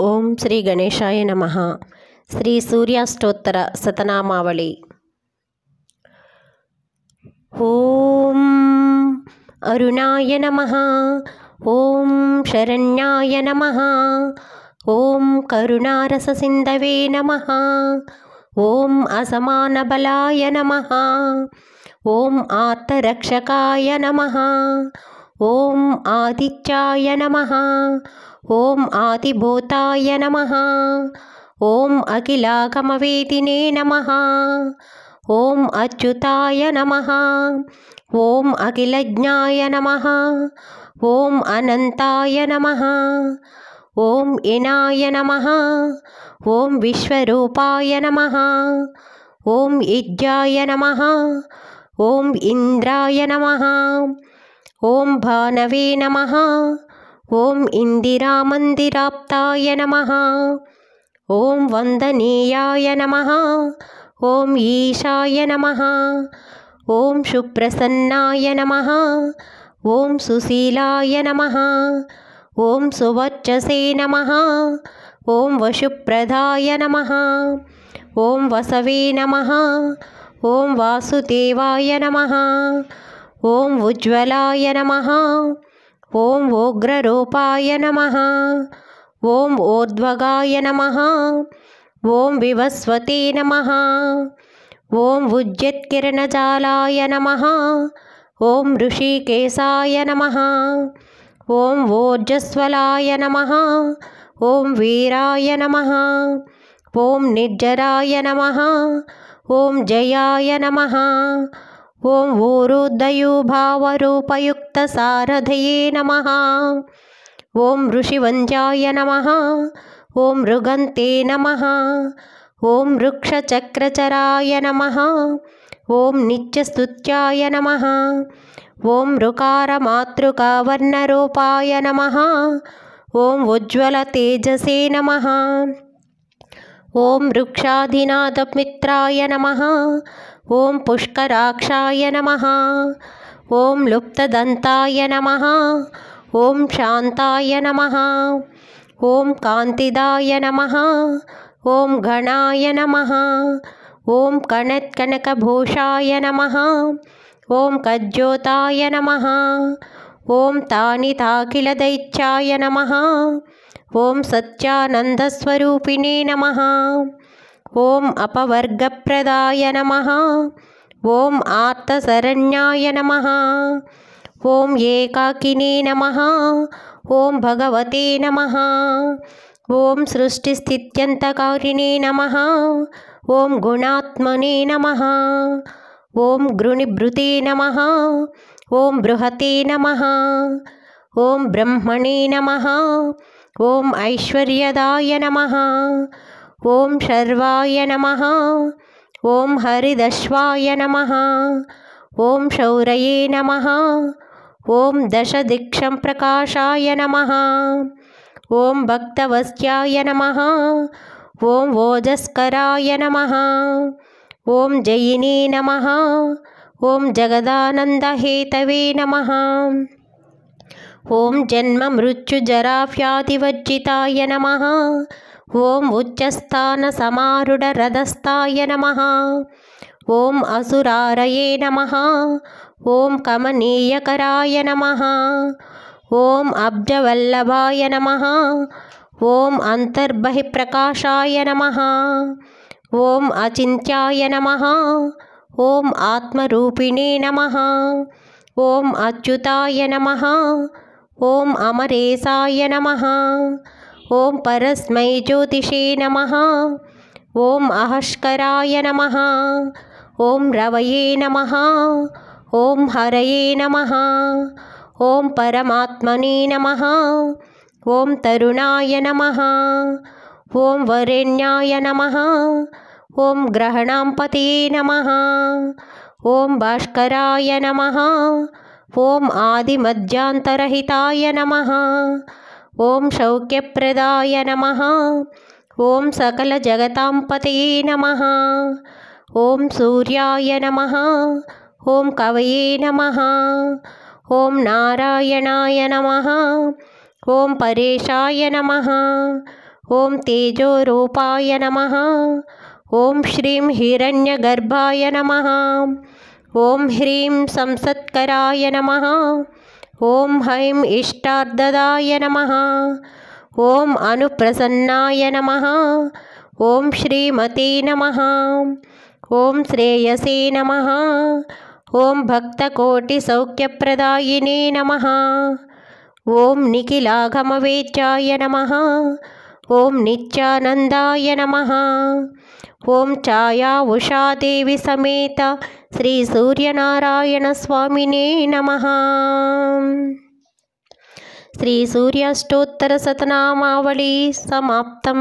ఓం శ్రీ గణేశాయ నమః. శ్రీ సూర్యాష్టోత్తర శతనామావళి. ఓం అరుణాయ నమః. ఓం శరణ్యాయ నమః. ఓం కరుణారస సింధవే నమః. ఓం అసమానబలాయ నమః. ఓం ఆర్తరక్షకాయ నమః. ఓం ఆదిత్యాయ నమః. ఓం ఆదిభూతాయ నమః. ఓం అఖిలాగమవేదినే నమః. ఓం అచ్యుతాయ నమః. ఓం అఖిలజ్ఞాయ నమః. ఓం అనంతాయ నమః. ఓం ఇనాయ నమః. ఓం విశ్వరూపాయ నమః. ఓం ఇజ్జాయ నమః. ఓం ఇంద్రాయ నమః. ఓం భానవే నమః. ఓం ఇందిరామందిరాప్తాయ నమః. ఓం వందనీయాయ నమః. ఓం ఈశాయ నమః. ఓం సుప్రసన్నాయ నమః. ఓం సుశీలాయ నమః. ఓం సువర్చసే నమః. ఓం వశుప్రదాయ నమః. ఓం వసవే నమః. ఓం వాసుదేవాయ నమః. ఓం ఉజ్వలాయ నమః. ఓం ఉగ్రరూపాయ నమః. ఓం ఊర్ధ్వగాయ నమః. ఓం వివస్వతే నమః. ఓం ఉజ్జత్కిరణజాలాయ నమః. ఓం ఋషికేశాయ నమః. ఓం ఓర్జస్వలాయ నమః. ఓం వీరాయ నమః. ఓం నిర్జరాయ నమః. ఓం జయాయ నమః. ఓం ఊరుదయూభావరూపయుక్త సారథయే నమః. ఓం ఋషివంజాయ నమః. ఓం మృగంతే నమః. ఓం వృక్షచక్రచరాయ నమః. ఓం నిత్యస్తుత్యాయ నమః. ఓం ఋకారమాతృకావర్ణరూపాయ నమః. ఓం ఉజ్వల తేజసే నమః. ఓం వృక్షాధినాథమిత్రాయ నమః. ఓం పుష్కరాక్షాయ నమః. ఓం లుప్తదంతాయ నమః. ఓం శాంతాయ నమః. ఓం కాంతిదాయ నమః. ఓం గణాయ నమః. ఓం కణత్కనకభూషాయ నమః. ఓం కజ్జోతాయ నమః. ఓం తానితాఖిలదైత్యాయ నమః. ఓం సత్యానందస్వరూపిణే నమః. ఓం అపవర్గప్రదాయ నమః. ఓం ఆర్తశరణ్యాయ నమః. ఓం ఏకాకినే నమః. ఓం భగవతే నమః. ఓం సృష్టిస్థిత్యంతకారిణే నమః. ఓం గుణాత్మనే నమః. ఓం గృణిభృతే నమః. ఓం బృహతే నమః. ఓం బ్రహ్మణే నమః. ఓం ఐశ్వర్యదాయ నమః. ఓం శర్వాయ నమః. ఓం హరిదశ్వాయ నమః. ఓం శౌరయే నమః. ఓం దశదిక్షం ప్రకాశాయ నమః. ఓం భక్తవస్త్యాయ నమః. ఓం ఓజస్కరాయ నమః. ఓం జయినే నమః. ఓం జగదానందహేతవే నమః. ఓం జన్మ మృత్యుజరావ్యాధివర్జితాయ నమః. ఓం ఉచ్చస్థాన సమారుఢ రథస్థాయ నమః. ఓం అసురారయే నమః. ఓం కమనీయకరాయ నమః. ఓం అబ్జవల్లభాయ నమః. ఓం అంతర్బహిప్రకాశాయ నమః. ఓం అచింత్యాయ నమః. ఓం ఆత్మరూపిణే నమః. ఓం అచ్యుతాయ నమః. ఓం అమరేశాయ నమః. ఓం పరస్మై జ్యోతిషే నమః. ఓం అహష్కరాయ నమః. ఓం రవయే నమః. ఓం హరయే నమః. ఓం పరమాత్మనే నమః. ఓం తరుణాయ నమః. ఓం వరేణ్యాయ నమః. ఓం గ్రహణాంపతయే నమః. ఓం భాస్కరాయ నమః. ఓం ఆదిమధ్యాంతరహితాయ నమః. ఓం సౌఖ్యప్రదాయ నమః. ఓం సకల జగతాంపతయే నమః. ఓం సూర్యాయ నమః. ఓం కవయే నమః. ఓం నారాయణాయ నమః. ఓం పరేశాయ నమః. ఓం తేజోరూపాయ నమః. ఓం శ్రీం హిరణ్యగర్భాయ నమః. ఓం హ్రీం సంసత్కరాయ నమః. ఓం హైం ఇష్టార్థదాయ నమః. ఓం అనుప్రసన్నాయ నమః. ఓం శ్రీమతే నమః. ఓం శ్రేయసే నమః. ఓం భక్తకోటిసౌఖ్యప్రదాయినే నమః. ఓం నిఖిలాగమవేద్యాయ నమః. ఓం నిత్యానందాయ నమః. ఓం ఛాయా ఉషాదేవి సమేత శ్రీ సూర్యనారాయణ స్వామినే నమః. శ్రీ సూర్యాష్టోత్తర శతనామావళి సమాప్తం.